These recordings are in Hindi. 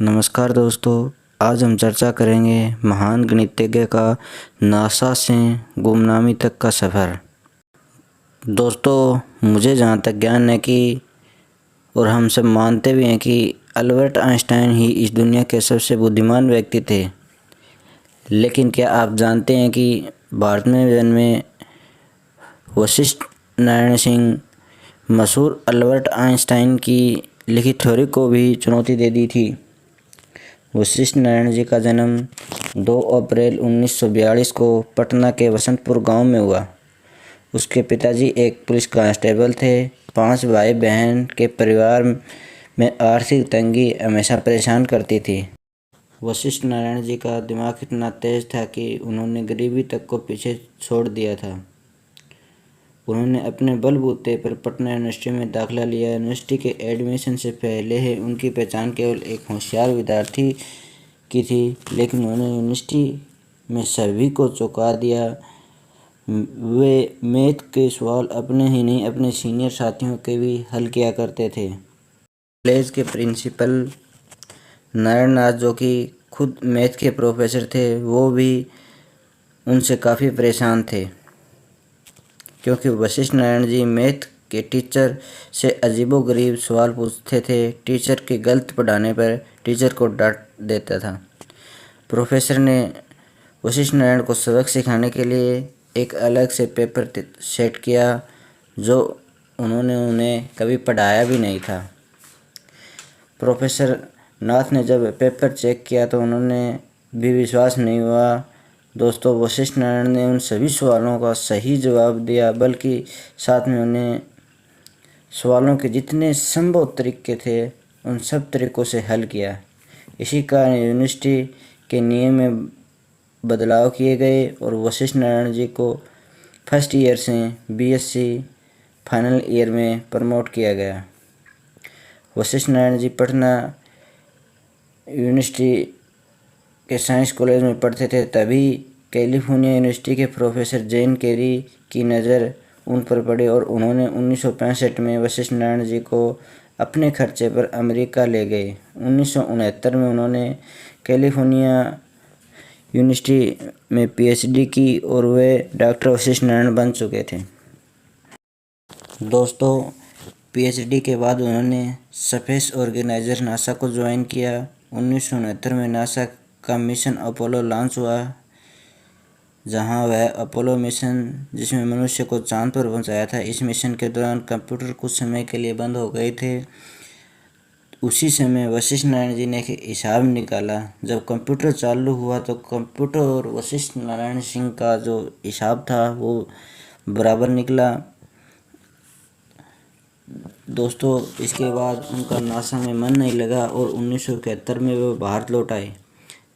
नमस्कार दोस्तों, आज हम चर्चा करेंगे महान गणितज्ञ का नासा से गुमनामी तक का सफ़र। दोस्तों, मुझे जहाँ तक ज्ञान है कि और हम सब मानते भी हैं कि अल्बर्ट आइंस्टाइन ही इस दुनिया के सबसे बुद्धिमान व्यक्ति थे। लेकिन क्या आप जानते हैं कि भारत में जन्मे वशिष्ठ नारायण सिंह मशहूर अल्बर्ट आइंस्टाइन की लिखित थ्योरी को भी चुनौती दे दी थी। वशिष्ठ नारायण जी का जन्म 2 अप्रैल 1942 को पटना के वसंतपुर गांव में हुआ। उसके पिताजी एक पुलिस कांस्टेबल थे। 5 भाई बहन के परिवार में आर्थिक तंगी हमेशा परेशान करती थी। वशिष्ठ नारायण जी का दिमाग इतना तेज था कि उन्होंने गरीबी तक को पीछे छोड़ दिया था। उन्होंने अपने बलबूते पर पटना यूनिवर्सिटी में दाखिला लिया। यूनिवर्सिटी के एडमिशन से पहले ही उनकी पहचान केवल एक होशियार विद्यार्थी की थी, लेकिन उन्होंने यूनिवर्सिटी में सभी को चौंका दिया। वे मैथ के सवाल अपने ही नहीं अपने सीनियर साथियों के भी हल किया करते थे। कॉलेज के प्रिंसिपल नारायण नाथ, जो कि खुद मैथ के प्रोफेसर थे, वो भी उनसे काफ़ी परेशान थे, क्योंकि वशिष्ठ नारायण जी मैथ के टीचर से अजीबोगरीब सवाल पूछते थे। टीचर के गलत पढ़ाने पर टीचर को डांट देता था। प्रोफेसर ने वशिष्ठ नारायण को सबक सिखाने के लिए एक अलग से पेपर सेट किया, जो उन्होंने उन्हें कभी पढ़ाया भी नहीं था। प्रोफेसर नाथ ने जब पेपर चेक किया तो उन्होंने भी विश्वास नहीं हुआ। दोस्तों, वशिष्ठ नारायण ने उन सभी सवालों का सही जवाब दिया, बल्कि साथ में उन्हें सवालों के जितने संभव तरीके थे उन सब तरीकों से हल किया। इसी कारण यूनिवर्सिटी के नियम में बदलाव किए गए और वशिष्ठ नारायण जी को फर्स्ट ईयर से बीएससी फाइनल ईयर में प्रमोट किया गया। वशिष्ठ नारायण जी पटना यूनिवर्सिटी के साइंस कॉलेज में पढ़ते थे। तभी कैलिफोर्निया यूनिवर्सिटी के प्रोफेसर जैन केरी की नज़र उन पर पड़ी और उन्होंने 1965 में वशिष्ठ नारायण जी को अपने खर्चे पर अमेरिका ले गए। 1969 में उन्होंने कैलिफोर्निया यूनिवर्सिटी में पीएचडी की और वे डॉक्टर वशिष्ठ नारायण बन चुके थे। दोस्तों, पीएचडी के बाद उन्होंने स्पेस ऑर्गेनाइजर नासा को ज्वाइन किया। 1969 में नासा का मिशन अपोलो लॉन्च हुआ, जहां वह अपोलो मिशन जिसमें मनुष्य को चांद पर पहुंचाया था। इस मिशन के दौरान कंप्यूटर कुछ समय के लिए बंद हो गए थे। उसी समय वशिष्ठ नारायण जी ने एक हिसाब निकाला। जब कंप्यूटर चालू हुआ तो कंप्यूटर और वशिष्ठ नारायण सिंह का जो हिसाब था वो बराबर निकला। दोस्तों, इसके बाद उनका नासा में मन नहीं लगा और 1971 में वो भारत लौट आए।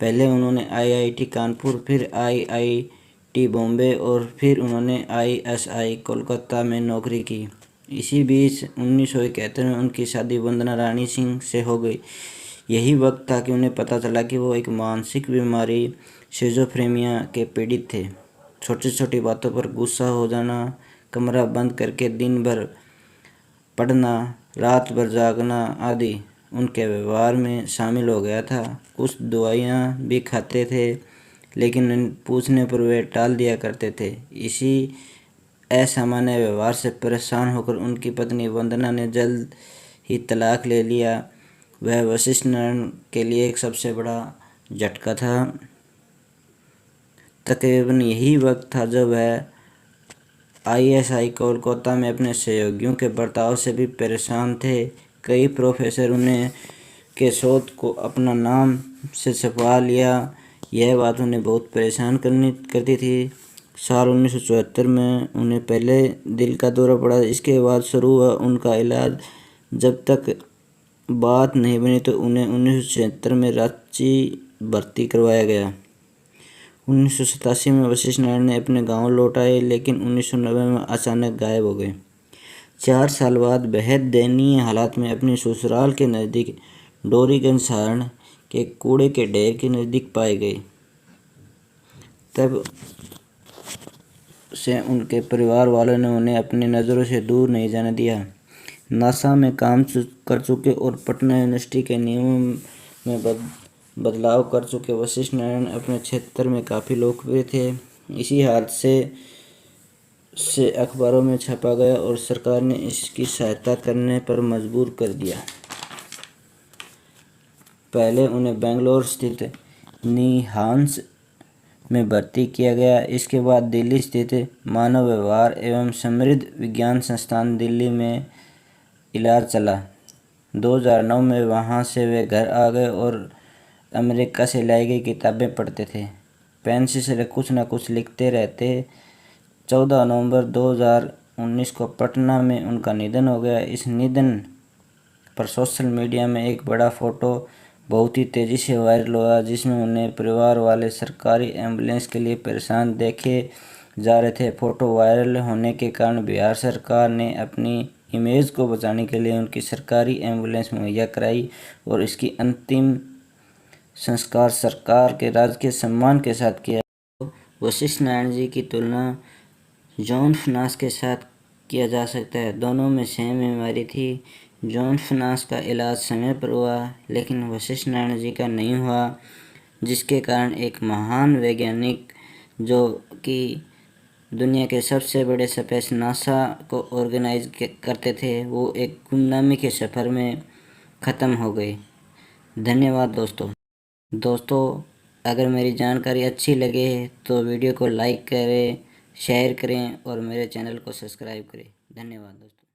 पहले उन्होंने आईआईटी कानपुर, फिर आईआईटी बॉम्बे और फिर उन्होंने आईएसआई कोलकाता में नौकरी की। इसी बीच 1971 में उनकी शादी वंदना रानी सिंह से हो गई। यही वक्त था कि उन्हें पता चला कि वो एक मानसिक बीमारी शिज़ोफ्रेनिया के पीड़ित थे। छोटी छोटी बातों पर गुस्सा हो जाना, कमरा बंद करके दिन भर पढ़ना, रात भर जागना आदि उनके व्यवहार में शामिल हो गया था। कुछ दवाइयाँ भी खाते थे, लेकिन पूछने पर वे टाल दिया करते थे। इसी असामान्य व्यवहार से परेशान होकर उनकी पत्नी वंदना ने जल्द ही तलाक ले लिया। वह वशिष्ठ नारायण के लिए एक सबसे बड़ा झटका था। तकरीबन यही वक्त था जब वह आईएसआई कोलकाता में अपने सहयोगियों के बर्ताव से भी परेशान थे। कई प्रोफेसर उन्हें के शोध को अपना नाम से छपवा लिया। यह बात उन्हें बहुत परेशान करती थी। साल 1974 में उन्हें पहले दिल का दौरा पड़ा। इसके बाद शुरू हुआ उनका इलाज। जब तक बात नहीं बनी तो उन्हें 1976 में रांची भर्ती करवाया गया। 1987 में वशिष्ठ नारायण ने अपने गांव लौट आए, लेकिन 1990 में अचानक गायब हो गए। 4 साल बाद बेहद दयनीय हालात में अपने ससुराल के नज़दीक डोरीगंज सारण के कूड़े के ढेर के नज़दीक पाए गए। तब से उनके परिवार वालों ने उन्हें अपनी नज़रों से दूर नहीं जाने दिया। नासा में काम कर चुके और पटना यूनिवर्सिटी के नियमों में बदलाव कर चुके वशिष्ठ नारायण अपने क्षेत्र में काफ़ी लोकप्रिय थे। इसी हाथ से अखबारों में छापा गया और सरकार ने इसकी सहायता करने पर मजबूर कर दिया। पहले उन्हें बेंगलोर स्थित निहांस में भर्ती किया गया। इसके बाद दिल्ली स्थित मानव व्यवहार एवं समृद्ध विज्ञान संस्थान दिल्ली में इलाज चला। 2009 में वहां से वे घर आ गए और अमेरिका से लाई गई किताबें पढ़ते थे। पेन से कुछ न कुछ लिखते रहते। 14 नवंबर 2019 को पटना में उनका निधन हो गया। इस निधन पर सोशल मीडिया में एक बड़ा फोटो बहुत ही तेज़ी से वायरल हुआ, जिसमें उन्हें परिवार वाले सरकारी एम्बुलेंस के लिए परेशान देखे जा रहे थे। फोटो वायरल होने के कारण बिहार सरकार ने अपनी इमेज को बचाने के लिए उनकी सरकारी एम्बुलेंस मुहैया कराई और इसकी अंतिम संस्कार सरकार के राजकीय सम्मान के साथ किया। वशिष्ठ नारायण जी की तुलना जॉन फर्नास के साथ किया जा सकता है। दोनों में सेम बीमारी थी। जॉन फर्नास का इलाज समय पर हुआ, लेकिन वशिष्ठ नारायण जी का नहीं हुआ, जिसके कारण एक महान वैज्ञानिक जो कि दुनिया के सबसे बड़े स्पेस नासा को ऑर्गेनाइज करते थे, वो एक गुमनामी के सफ़र में ख़त्म हो गए। धन्यवाद दोस्तों, अगर मेरी जानकारी अच्छी लगे तो वीडियो को लाइक करें, शेयर करें और मेरे चैनल को सब्सक्राइब करें। धन्यवाद दोस्तों।